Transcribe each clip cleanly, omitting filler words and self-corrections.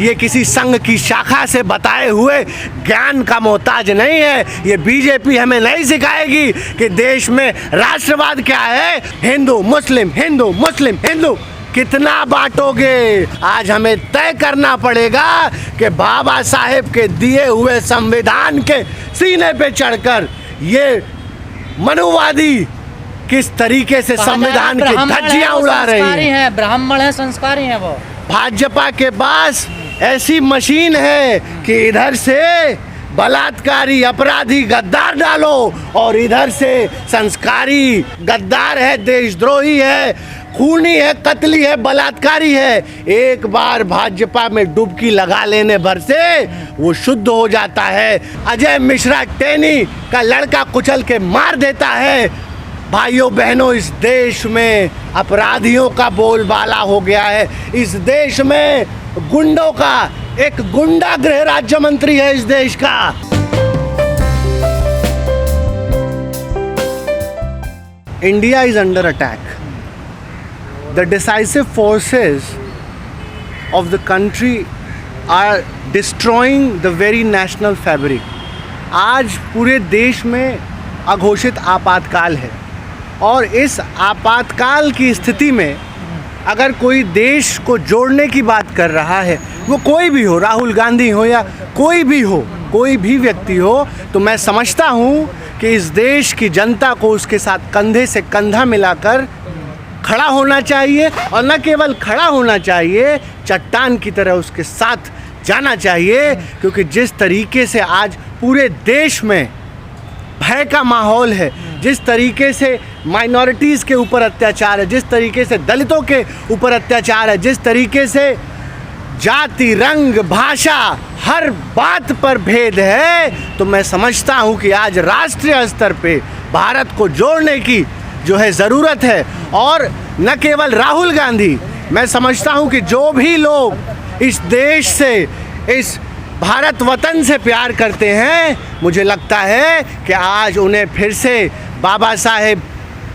ये किसी संघ की शाखा से बताए हुए ज्ञान का मोहताज नहीं है। ये बीजेपी हमें नहीं सिखाएगी कि देश में राष्ट्रवाद क्या है। हिंदू मुस्लिम हिंदू मुस्लिम हिंदू कितना बांटोगे? आज हमें तय करना पड़ेगा कि बाबा साहेब के दिए हुए संविधान के सीने पे चढ़कर ये मनुवादी किस तरीके से संविधान की धज्जियां उड़ा रही हैं। ब्राह्मण है, संस्कारी है वो। भाजपा के पास ऐसी मशीन है कि इधर से बलात्कारी अपराधी गद्दार डालो और इधर से संस्कारी गद्दार है, देशद्रोही है, खूनी है, कतली है, बलात्कारी है। एक बार भाजपा में डुबकी लगा लेने भर से वो शुद्ध हो जाता है। अजय मिश्रा टेनी का लड़का कुचल के मार देता है। भाइयों बहनों, इस देश में अपराधियों का बोलबाला हो गया है। इस देश में गुंडों का एक गुंडा गृह राज्य मंत्री है इस देश का। India is under attack. The decisive forces of the country are destroying the very national fabric. आज पूरे देश में अघोषित आपातकाल है और इस आपातकाल की स्थिति में अगर कोई देश को जोड़ने की बात कर रहा है, वो कोई भी हो, राहुल गांधी हो या कोई भी हो, कोई भी व्यक्ति हो, तो मैं समझता हूँ कि इस देश की जनता को उसके साथ कंधे से कंधा मिलाकर खड़ा होना चाहिए और न केवल खड़ा होना चाहिए, चट्टान की तरह उसके साथ जाना चाहिए। क्योंकि जिस तरीके से आज पूरे देश में भय का माहौल है, जिस तरीके से माइनॉरिटीज़ के ऊपर अत्याचार है, जिस तरीके से दलितों के ऊपर अत्याचार है, जिस तरीके से जाति रंग भाषा हर बात पर भेद है, तो मैं समझता हूँ कि आज राष्ट्रीय स्तर पे भारत को जोड़ने की जो है ज़रूरत है। और न केवल राहुल गांधी, मैं समझता हूँ कि जो भी लोग इस देश से, इस भारत वतन से प्यार करते हैं, मुझे लगता है कि आज उन्हें फिर से बाबा साहेब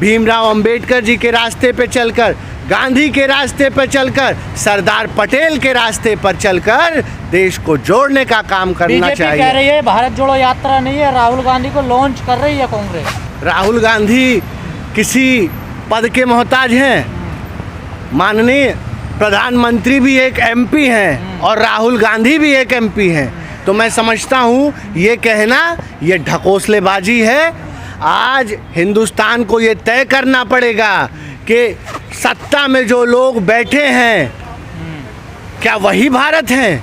भीमराव अंबेडकर जी के रास्ते पे चलकर, गांधी के रास्ते पर चलकर, सरदार पटेल के रास्ते पर चलकर देश को जोड़ने का काम करना चाहिए। बीजेपी कह रही है भारत जोड़ो यात्रा नहीं है, राहुल गांधी को लॉन्च कर रही है कांग्रेस। राहुल गांधी किसी पद के मोहताज हैं? माननीय प्रधानमंत्री भी एक एमपी हैं और राहुल गांधी भी एक एमपी हैं। तो मैं समझता हूँ ये कहना ये ढकोसलेबाजी है। आज हिंदुस्तान को ये तय करना पड़ेगा कि सत्ता में जो लोग बैठे हैं, क्या वही भारत हैं?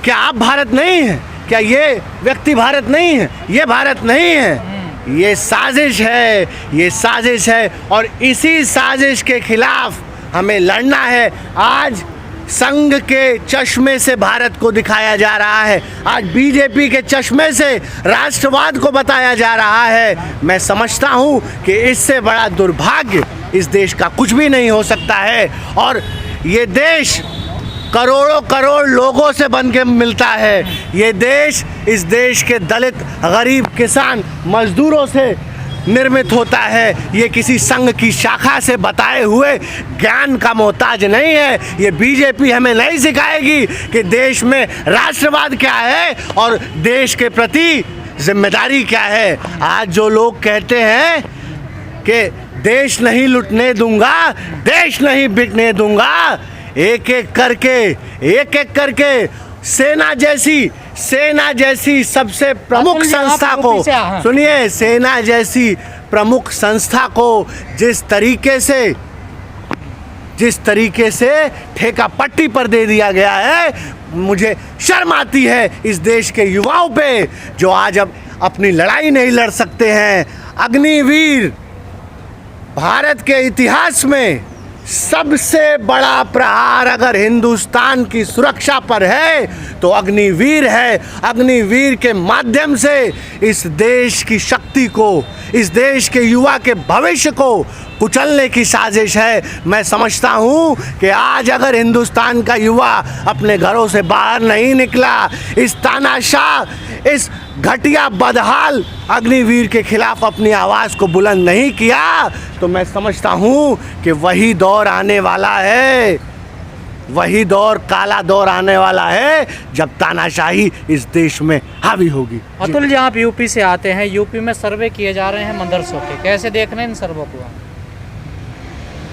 क्या आप भारत नहीं हैं? क्या ये व्यक्ति भारत नहीं है? ये भारत नहीं है। ये साजिश है, ये साजिश है और इसी साजिश के खिलाफ हमें लड़ना है। आज संघ के चश्मे से भारत को दिखाया जा रहा है, आज बीजेपी के चश्मे से राष्ट्रवाद को बताया जा रहा है। मैं समझता हूँ कि इससे बड़ा दुर्भाग्य इस देश का कुछ भी नहीं हो सकता है। और ये देश करोड़ों करोड़ लोगों से बन के मिलता है। ये देश, इस देश के दलित, गरीब, किसान, मजदूरों से निर्मित होता है। ये किसी संघ की शाखा से बताए हुए ज्ञान का मोहताज नहीं है। ये बीजेपी हमें नहीं सिखाएगी कि देश में राष्ट्रवाद क्या है और देश के प्रति जिम्मेदारी क्या है। आज जो लोग कहते हैं कि देश नहीं लुटने दूंगा, देश नहीं बिकने दूंगा, एक एक करके सेना जैसी सबसे प्रमुख संस्था को सुनिए, सेना जैसी प्रमुख संस्था को जिस तरीके से ठेका पट्टी पर दे दिया गया है, मुझे शर्म आती है इस देश के युवाओं पे जो आज अब अपनी लड़ाई नहीं लड़ सकते हैं। अग्निवीर भारत के इतिहास में सबसे बड़ा प्रहार अगर हिंदुस्तान की सुरक्षा पर है तो अग्निवीर है। अग्निवीर के माध्यम से इस देश की शक्ति को, इस देश के युवा के भविष्य को कुचलने की साजिश है। मैं समझता हूँ कि आज अगर हिंदुस्तान का युवा अपने घरों से बाहर नहीं निकला, इस तानाशाह, इस घटिया बदहाल अग्निवीर के खिलाफ अपनी आवाज़ को बुलंद नहीं किया, तो मैं समझता हूँ कि वही दौर आने वाला है वही दौर, काला दौर आने वाला है जब तानाशाही इस देश में हावी होगी। अतुल जी, आप यूपी से आते हैं, यूपी में सर्वे किए जा रहे हैं मदरसों के, कैसे देख रहे हैं इन सर्वों को?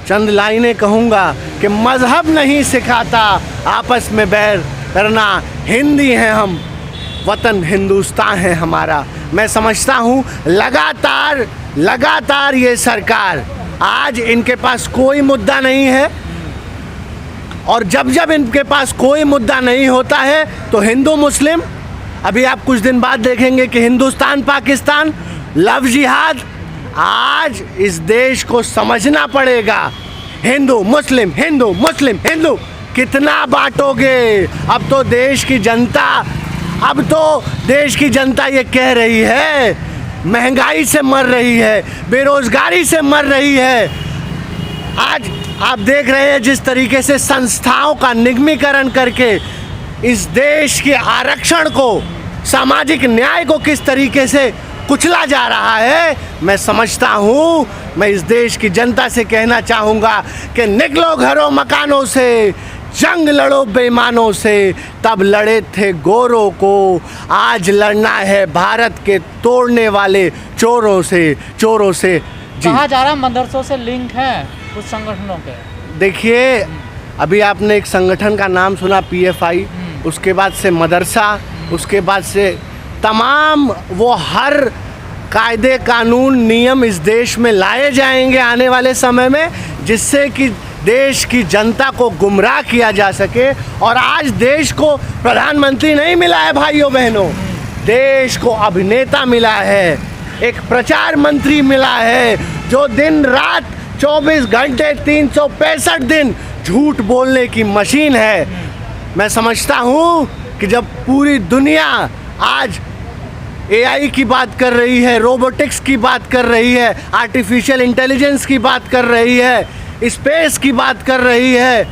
चंद लाइनें कहूँगा कि मजहब नहीं सिखाता आपस में बैर करना, हिंदी हैं हम, वतन हिंदुस्तान है हमारा। मैं समझता हूँ लगातार ये सरकार, आज इनके पास कोई मुद्दा नहीं है, और जब इनके पास कोई मुद्दा नहीं होता है तो हिंदू मुस्लिम, अभी आप कुछ दिन बाद देखेंगे कि हिंदुस्तान पाकिस्तान, लव जिहाद। आज इस देश को समझना पड़ेगा, हिंदू मुस्लिम हिंदू मुस्लिम हिंदू कितना बांटोगे? अब तो देश की जनता ये कह रही है, महंगाई से मर रही है, बेरोजगारी से मर रही है। आज आप देख रहे हैं जिस तरीके से संस्थाओं का निगमीकरण करके इस देश के आरक्षण को, सामाजिक न्याय को किस तरीके से कुचला जा रहा है। मैं समझता हूँ, मैं इस देश की जनता से कहना चाहूँगा कि निकलो घरों मकानों से, जंग लड़ो बेईमानों से, तब लड़े थे गोरों को, आज लड़ना है भारत के तोड़ने वाले चोरों से। कहा जा रहा है मदरसों से लिंक है कुछ संगठनों के। देखिए, अभी आपने एक संगठन का नाम सुना, PFI, उसके बाद से मदरसा, उसके बाद से तमाम वो हर कायदे कानून नियम इस देश में लाए जाएंगे आने वाले समय में, जिससे कि देश की जनता को गुमराह किया जा सके। और आज देश को प्रधानमंत्री नहीं मिला है भाइयों बहनों, देश को अभिनेता मिला है, एक प्रचार मंत्री मिला है जो दिन रात 24 घंटे 365 दिन झूठ बोलने की मशीन है। मैं समझता हूँ कि जब पूरी दुनिया आज AI की बात कर रही है, रोबोटिक्स की बात कर रही है, आर्टिफिशियल इंटेलिजेंस की बात कर रही है, स्पेस की बात कर रही है,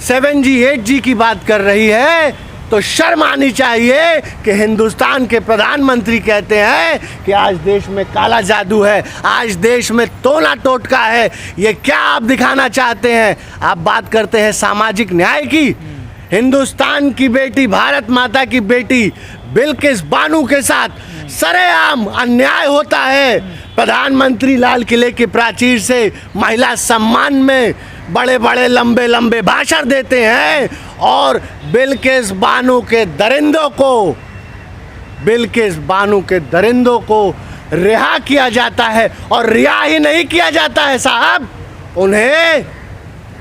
7G 8G की बात कर रही है, तो शर्म आनी चाहिए कि हिंदुस्तान के प्रधानमंत्री कहते हैं कि आज देश में काला जादू है, आज देश में टोना टोटका है। ये क्या आप दिखाना चाहते हैं? आप बात करते हैं सामाजिक न्याय की। हिंदुस्तान की बेटी, भारत माता की बेटी बिल्किस बानो के साथ सरेआम अन्याय होता है। प्रधानमंत्री लाल किले की प्राचीर से महिला सम्मान में बड़े बड़े लंबे लंबे भाषण देते हैं, और बिल्किस बानो के दरिंदों को रिहा किया जाता है। और रिहा ही नहीं किया जाता है साहब, उन्हें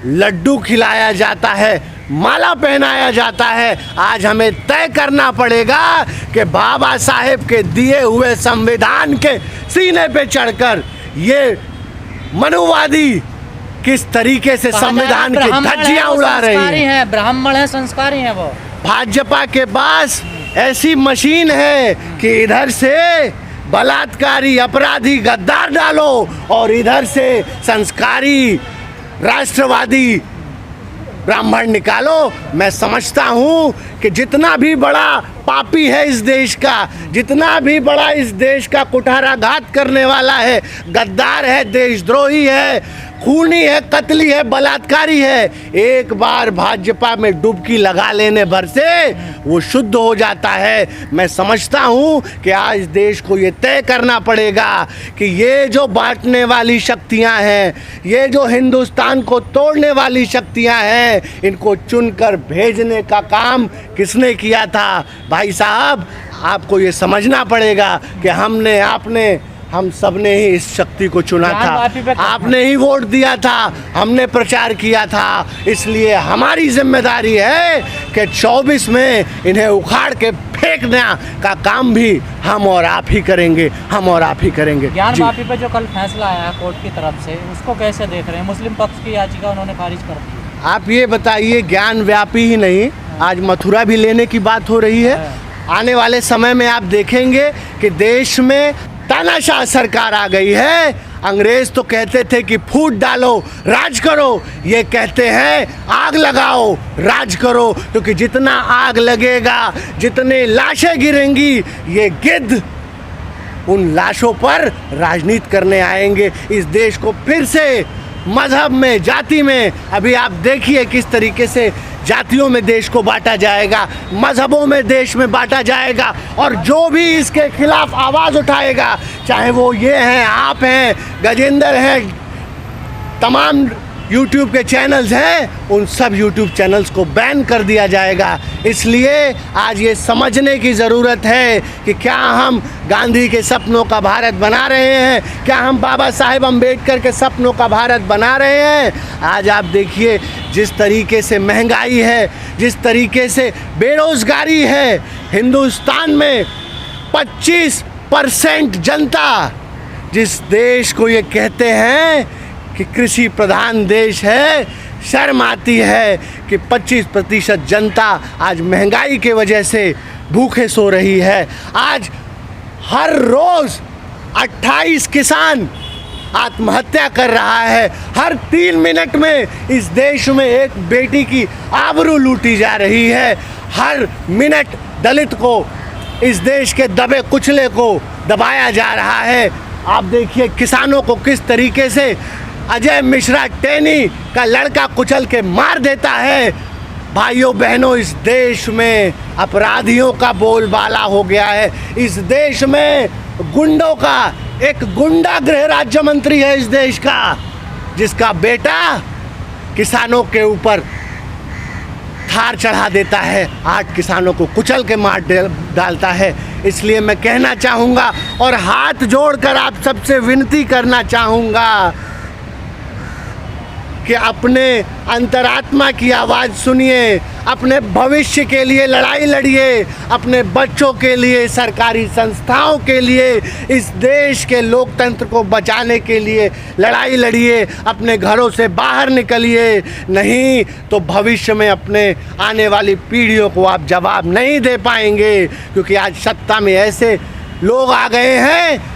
लड्डू खिलाया जाता है, माला पहनाया जाता है। आज हमें तय करना पड़ेगा कि बाबा साहेब के दिए हुए संविधान के सीने पे चढ़कर ये मनुवादी किस तरीके से संविधान की धज्जियां उड़ा रही हैं। ब्राह्मण है, संस्कारी हैं वो। भाजपा के पास ऐसी मशीन है कि इधर से बलात्कारी अपराधी गद्दार डालो और इधर से संस्कारी राष्ट्रवादी ब्राह्मण निकालो। मैं समझता हूँ कि जितना भी बड़ा पापी है इस देश का, जितना भी बड़ा इस देश का कुठाराघात करने वाला है, गद्दार है, देशद्रोही है, खूनी है, कतली है, बलात्कारी है, एक बार भाजपा में डुबकी लगा लेने भर से वो शुद्ध हो जाता है। मैं समझता हूँ कि आज देश को ये तय करना पड़ेगा कि ये जो बांटने वाली शक्तियाँ हैं, ये जो हिंदुस्तान को तोड़ने वाली शक्तियाँ हैं, इनको चुनकर भेजने का काम किसने किया था? भाई साहब, आपको ये समझना पड़ेगा कि हमने, आपने, हम सब ने ही इस शक्ति को चुना था, आपने ही वोट दिया था, हमने प्रचार किया था। इसलिए हमारी जिम्मेदारी है कि 24 में इन्हें उखाड़ के फेंकना का काम भी हम और आप ही करेंगे, ज्ञान वापी पे जो कल फैसला आया कोर्ट की तरफ से, उसको कैसे देख रहे हैं? मुस्लिम पक्ष की याचिका उन्होंने खारिज कर दी। आप ये बताइए, ज्ञान व्यापी ही नहीं, आज मथुरा भी लेने की बात हो रही है। आने वाले समय में आप देखेंगे कि देश में तानाशाह सरकार आ गई है। अंग्रेज तो कहते थे कि फूट डालो, राज करो, ये कहते हैं आग लगाओ, राज करो, क्योंकि जितना आग लगेगा, जितने लाशें गिरेंगी, ये गिद्ध उन लाशों पर राजनीति करने आएंगे। इस देश को फिर से मज़हब में, जाति में। अभी आप देखिए किस तरीके से जातियों में देश को बांटा जाएगा, मज़हबों में देश में बांटा जाएगा, और जो भी इसके खिलाफ आवाज़ उठाएगा, चाहे वो ये हैं, आप हैं, गजेंद्र हैं, तमाम YouTube के चैनल्स हैं, उन सब YouTube चैनल्स को बैन कर दिया जाएगा। इसलिए आज ये समझने की ज़रूरत है कि क्या हम गांधी के सपनों का भारत बना रहे हैं, क्या हम बाबा साहेब अम्बेडकर के सपनों का भारत बना रहे हैं। आज आप देखिए जिस तरीके से महंगाई है, जिस तरीके से बेरोज़गारी है, हिंदुस्तान में 25% जनता, जिस देश को ये कहते हैं कि कृषि प्रधान देश है, शर्म आती है कि 25% जनता आज महंगाई के वजह से भूखे सो रही है। आज हर रोज़ 28 किसान आत्महत्या कर रहा है। हर 3 मिनट में इस देश में एक बेटी की आबरू लूटी जा रही है। हर मिनट दलित को, इस देश के दबे कुचले को दबाया जा रहा है। आप देखिए किसानों को किस तरीके से अजय मिश्रा टेनी का लड़का कुचल के मार देता है। भाइयों बहनों, इस देश में अपराधियों का बोलबाला हो गया है। इस देश में गुंडों का, एक गुंडा गृह राज्य मंत्री है इस देश का, जिसका बेटा किसानों के ऊपर थार चढ़ा देता है, 8 किसानों को कुचल के मार डालता है। इसलिए मैं कहना चाहूँगा और हाथ जोड़कर आप सबसे विनती करना चाहूँगा कि अपने अंतरात्मा की आवाज़ सुनिए, अपने भविष्य के लिए लड़ाई लड़िए, अपने बच्चों के लिए, सरकारी संस्थाओं के लिए, इस देश के लोकतंत्र को बचाने के लिए लड़ाई लड़िए, अपने घरों से बाहर निकलिए। नहीं तो भविष्य में अपने आने वाली पीढ़ियों को आप जवाब नहीं दे पाएंगे, क्योंकि आज सत्ता में ऐसे लोग आ गए हैं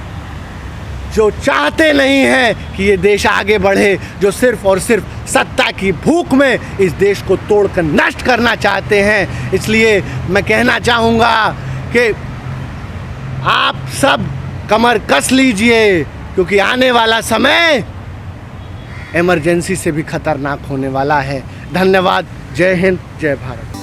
जो चाहते नहीं हैं कि ये देश आगे बढ़े, जो सिर्फ और सिर्फ सत्ता की भूख में इस देश को तोड़कर नष्ट करना चाहते हैं। इसलिए मैं कहना चाहूँगा कि आप सब कमर कस लीजिए, क्योंकि आने वाला समय इमरजेंसी से भी खतरनाक होने वाला है। धन्यवाद। जय हिंद, जय भारत।